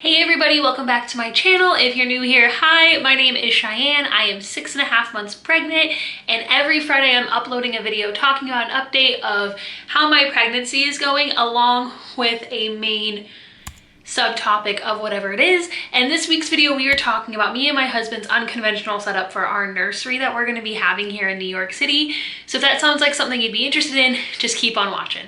Hey everybody, welcome back to my channel. If you're new here, hi, my name is Cheyenne. I am 6.5 months pregnant, and every Friday I'm uploading a video talking about an update of how my pregnancy is going, along with a main subtopic of whatever it is. And this week's video, we are talking about me and my husband's unconventional setup for our nursery that we're going to be having here in New York City. So if that sounds like something you'd be interested in, just keep on watching.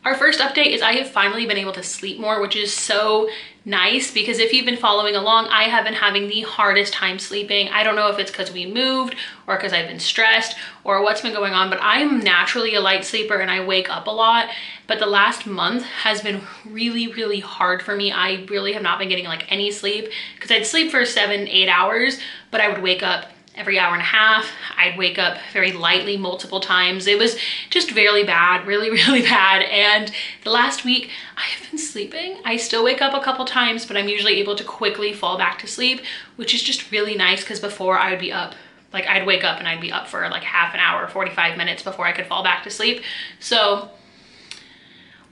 Our first update is I have finally been able to sleep more, which is so nice because if you've been following along, I have been having the hardest time sleeping. I don't know if it's because we moved or because I've been stressed or what's been going on, but I'm naturally a light sleeper and I wake up a lot. But the last month has been really hard for me. I really have not been getting like any sleep because I'd sleep for 7-8 hours, but I would wake up every hour and a half. I'd wake up very lightly multiple times. It was just really bad, really bad. And the last week I have been sleeping. I still wake up a couple times, but I'm usually able to quickly fall back to sleep, which is just really nice because before I would be up, like I'd wake up and I'd be up for like half an hour, 45 minutes before I could fall back to sleep. So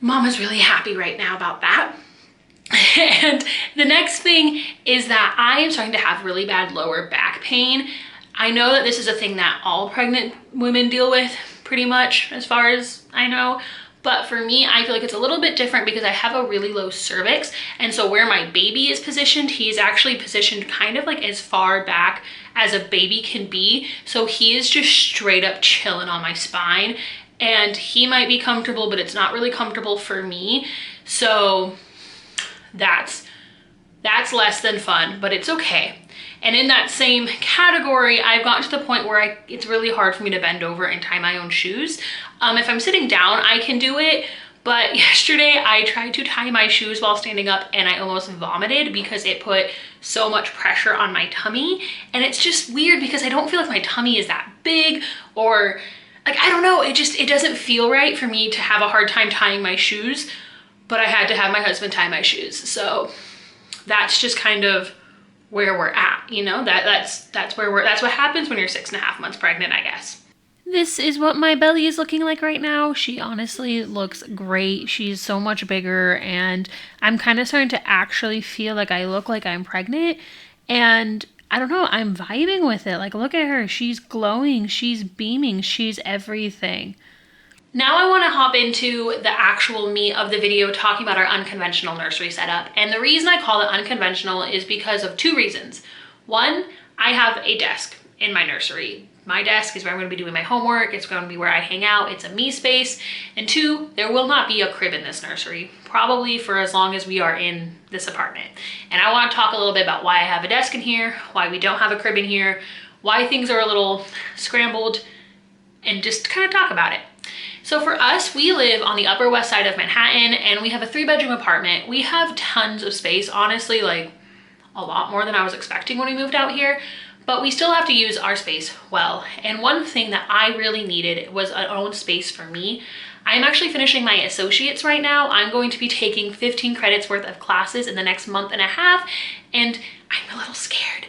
Mama's really happy right now about that. And the next thing is that I am starting to have really bad lower back pain. I know that this is a thing that all pregnant women deal with pretty much as far as I know. But for me, I feel like it's a little bit different because I have a really low cervix. And so where my baby is positioned, he's actually positioned kind of like as far back as a baby can be. So he is just straight up chilling on my spine. And he might be comfortable, but it's not really comfortable for me. So that's less than fun, but it's okay. And in that same category, I've gotten to the point where it's really hard for me to bend over and tie my own shoes. If I'm sitting down, I can do it. But yesterday I tried to tie my shoes while standing up and I almost vomited because it put so much pressure on my tummy. And it's just weird because I don't feel like my tummy is that big, or like, I don't know. It doesn't feel right for me to have a hard time tying my shoes, but I had to have my husband tie my shoes. So that's just kind of where we're at, you know. That's what happens when you're 6.5 months pregnant, I guess. This is what my belly is looking like right now. She honestly looks great. She's so much bigger, and I'm kind of starting to actually feel like I look like I'm pregnant. And I don't know, I'm vibing with it. Like, look at her. She's glowing. She's beaming. She's everything. Now I want to hop into the actual meat of the video talking about our unconventional nursery setup. And the reason I call it unconventional is because of two reasons. One, I have a desk in my nursery. My desk is where I'm going to be doing my homework. It's going to be where I hang out. It's a me space. And two, there will not be a crib in this nursery, probably for as long as we are in this apartment. And I want to talk a little bit about why I have a desk in here, why we don't have a crib in here, why things are a little scrambled, and just kind of talk about it. So for us, we live on the Upper West Side of Manhattan and we have a 3-bedroom apartment. We have tons of space, honestly, like a lot more than I was expecting when we moved out here, but we still have to use our space well. And one thing that I really needed was an own space for me. I'm actually finishing my associates right now. I'm going to be taking 15 credits worth of classes in the next month and a half, and I'm a little scared.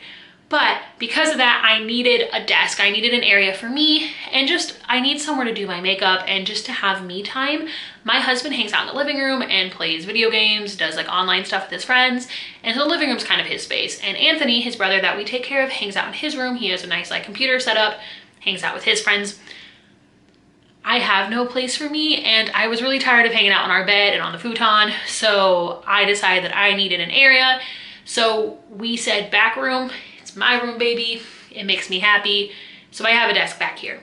But because of that, I needed a desk. I needed an area for me, and just I need somewhere to do my makeup and just to have me time. My husband hangs out in the living room and plays video games, does like online stuff with his friends, and so the living room's kind of his space. And Anthony, his brother that we take care of, hangs out in his room. He has a nice like computer set up, hangs out with his friends. I have no place for me, and I was really tired of hanging out on our bed and on the futon, so I decided that I needed an area. So we said back room. It's my room, baby. It makes me happy. So I have a desk back here.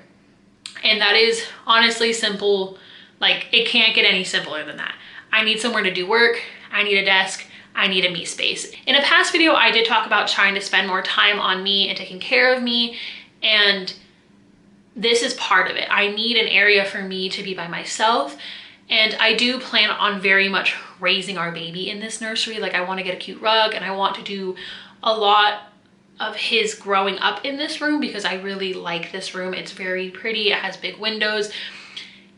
And that is honestly simple. Like, it can't get any simpler than that. I need somewhere to do work. I need a desk. I need a me space. In a past video, I did talk about trying to spend more time on me and taking care of me. And this is part of it. I need an area for me to be by myself. And I do plan on very much raising our baby in this nursery. Like, I want to get a cute rug and I want to do a lot of his growing up in this room because I really like this room. It's very pretty. It has big windows.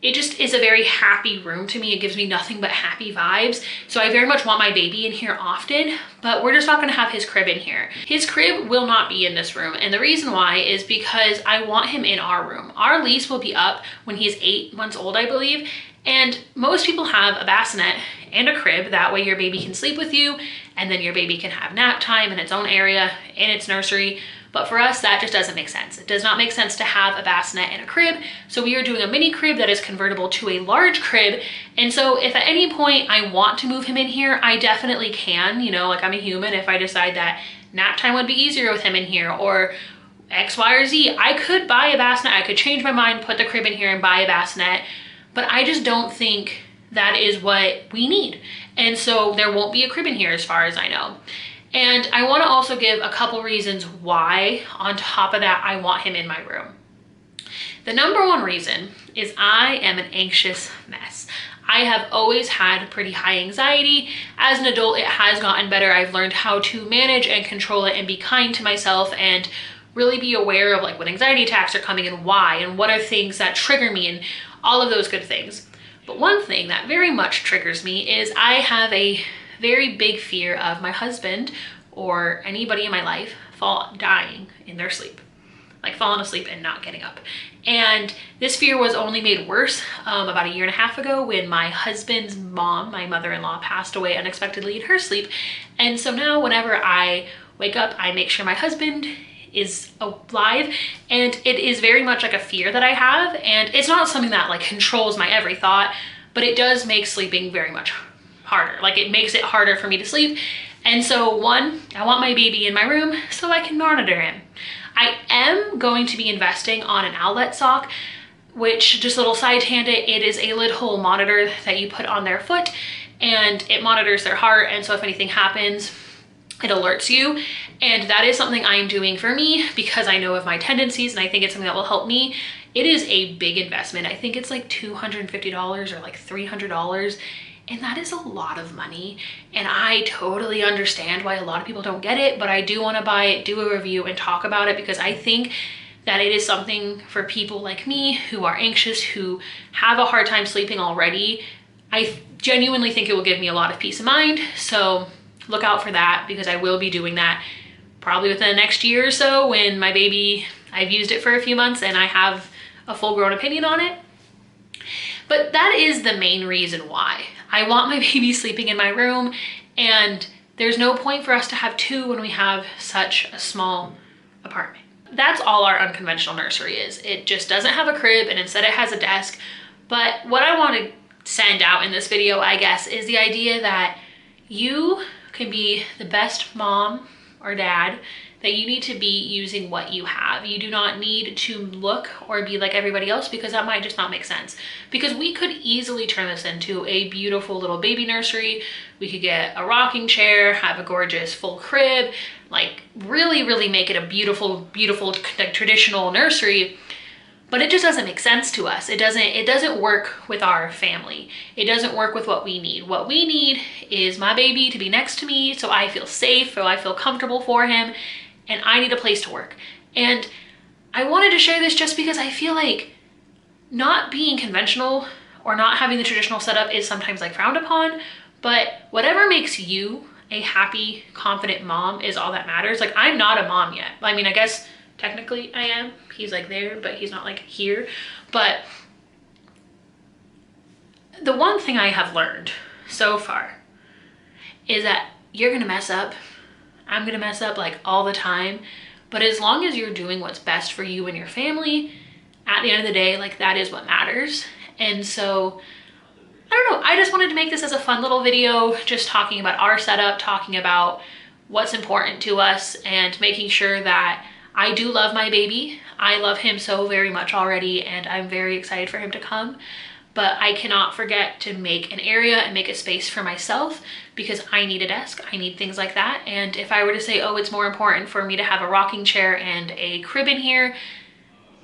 It just is a very happy room to me. It gives me nothing but happy vibes. So I very much want my baby in here often, but we're just not gonna have his crib in here. His crib will not be in this room. And the reason why is because I want him in our room. Our lease will be up when he's 8 months old, I believe. And most people have a bassinet and a crib. That way your baby can sleep with you and then your baby can have nap time in its own area in its nursery. But for us, that just doesn't make sense. It does not make sense to have a bassinet in a crib. So we are doing a mini crib that is convertible to a large crib. And so if at any point I want to move him in here, I definitely can, you know, like I'm a human. If I decide that nap time would be easier with him in here or X, Y, or Z, I could buy a bassinet. I could change my mind, put the crib in here and buy a bassinet. But I just don't think that is what we need. And so there won't be a crib in here as far as I know. And I want to also give a couple reasons why, on top of that, I want him in my room. The number one reason is I am an anxious mess. I have always had pretty high anxiety. As an adult, it has gotten better. I've learned how to manage and control it and be kind to myself and really be aware of like when anxiety attacks are coming and why and what are things that trigger me and all of those good things. But one thing that very much triggers me is I have a very big fear of my husband or anybody in my life dying in their sleep, like falling asleep and not getting up. And this fear was only made worse about 1.5 years ago when my husband's mom, my mother-in-law, passed away unexpectedly in her sleep. And so now whenever I wake up, I make sure my husband is alive, and it is very much like a fear that I have. And it's not something that like controls my every thought, but it does make sleeping very much harder. Like it makes it harder for me to sleep. And so one, I want my baby in my room so I can monitor him. I am going to be investing on an outlet sock, which, just a little side tangent, it is a lid hole monitor that you put on their foot and it monitors their heart. And so if anything happens, it alerts you. And that is something I'm doing for me because I know of my tendencies and I think it's something that will help me. It is a big investment. I think it's like $250 or like $300. And that is a lot of money. And I totally understand why a lot of people don't get it, but I do want to buy it, do a review and talk about it because I think that it is something for people like me who are anxious, who have a hard time sleeping already. I genuinely think it will give me a lot of peace of mind. So look out for that because I will be doing that probably within the next year or so when my baby, I've used it for a few months and I have a full grown opinion on it. But that is the main reason why. I want my baby sleeping in my room, and there's no point for us to have two when we have such a small apartment. That's all our unconventional nursery is. It just doesn't have a crib and instead it has a desk. But what I want to send out in this video, I guess, is the idea that you can be the best mom or dad, that you need to be using what you have. You do not need to look or be like everybody else because that might just not make sense. Because we could easily turn this into a beautiful little baby nursery. We could get a rocking chair, have a gorgeous full crib, like really, really make it a beautiful, beautiful like, traditional nursery. But it just doesn't make sense to us. It doesn't work with our family. It doesn't work with what we need. What we need is my baby to be next to me so I feel safe, so I feel comfortable for him, and I need a place to work. And I wanted to share this just because I feel like not being conventional or not having the traditional setup is sometimes like frowned upon, but whatever makes you a happy, confident mom is all that matters. Like I'm not a mom yet. I mean, I guess technically I am. He's like there, but he's not like here. But the one thing I have learned so far is that you're gonna mess up. I'm gonna mess up like all the time. But as long as you're doing what's best for you and your family, at the end of the day, like that is what matters. And so, I don't know, I just wanted to make this as a fun little video, just talking about our setup, talking about what's important to us and making sure that I do love my baby. I love him so very much already and I'm very excited for him to come. But I cannot forget to make an area and make a space for myself because I need a desk, I need things like that. And if I were to say, oh, it's more important for me to have a rocking chair and a crib in here,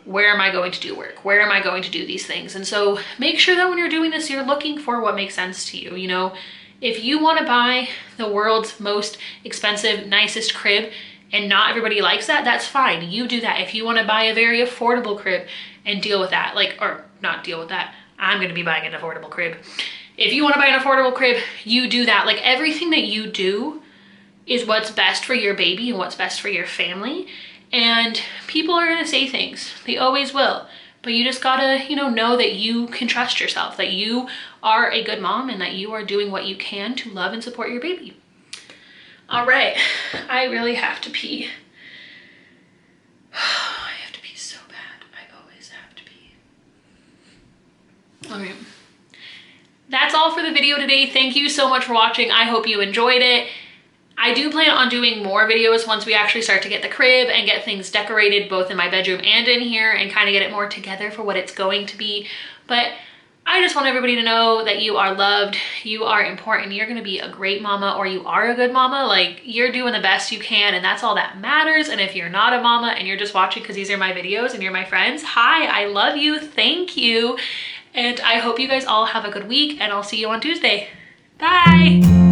where am I going to do work? Where am I going to do these things? And so make sure that when you're doing this, you're looking for what makes sense to you. You know, if you want to buy the world's most expensive, nicest crib and not everybody likes that, that's fine. You do that. If you want to buy a very affordable crib and deal with that, like, or not deal with that, I'm going to be buying an affordable crib. If you want to buy an affordable crib, you do that. Like everything that you do is what's best for your baby and what's best for your family. And people are going to say things. They always will. But you just gotta, you know that you can trust yourself, that you are a good mom and that you are doing what you can to love and support your baby. All right, I really have to pee. I have to pee so bad. I always have to pee. All right. That's all for the video today. Thank you so much for watching. I hope you enjoyed it. I do plan on doing more videos once we actually start to get the crib and get things decorated both in my bedroom and in here and kind of get it more together for what it's going to be. But I just want everybody to know that you are loved, you are important, you're gonna be a great mama, or you are a good mama. Like, you're doing the best you can, and that's all that matters. And if you're not a mama and you're just watching because these are my videos and you're my friends, hi, I love you, thank you. And I hope you guys all have a good week, and I'll see you on Tuesday. Bye.